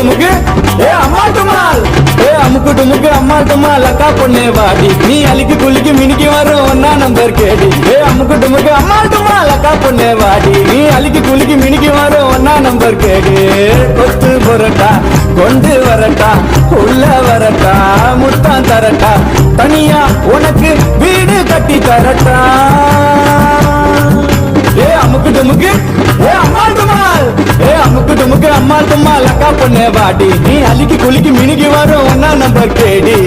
டுமுக்கு ஏ அம்மா டுமால் ஏ அமுக்கு டுமுக்கு அம்மா டுமால் அக்கா பொண்ணே வாடி நீ அலிக்கு குளிக்கு மினிக்கு வரும் ஒன்னா நம்பர் கேடி ஏ அமுக்கு டுமுக்கு அம்மா டுமால் அக்கா பொண்ணே வாடி நீ அலிக்கு குளிக்கு மினிக்கு வரும் ஒன்னா நம்பர் கேடி கொத்து புரட்டா கொண்டு வரட்டா உள்ள வரட்டா முட்டான் தரட்டா தனியா உனக்கு வீடு கட்டி தரட்டா ஏ அமுக்கு டுமுக்கு ஏ அம்மா டுமால் ஏ அமுக்கு டுமுக்கு அம்மா டுமால் அக்கா பொண்ணே வாடி நீ அலிக்கு குளிக்கு மினிக்கு வரும் ஒன்னா நம்பர் கேடி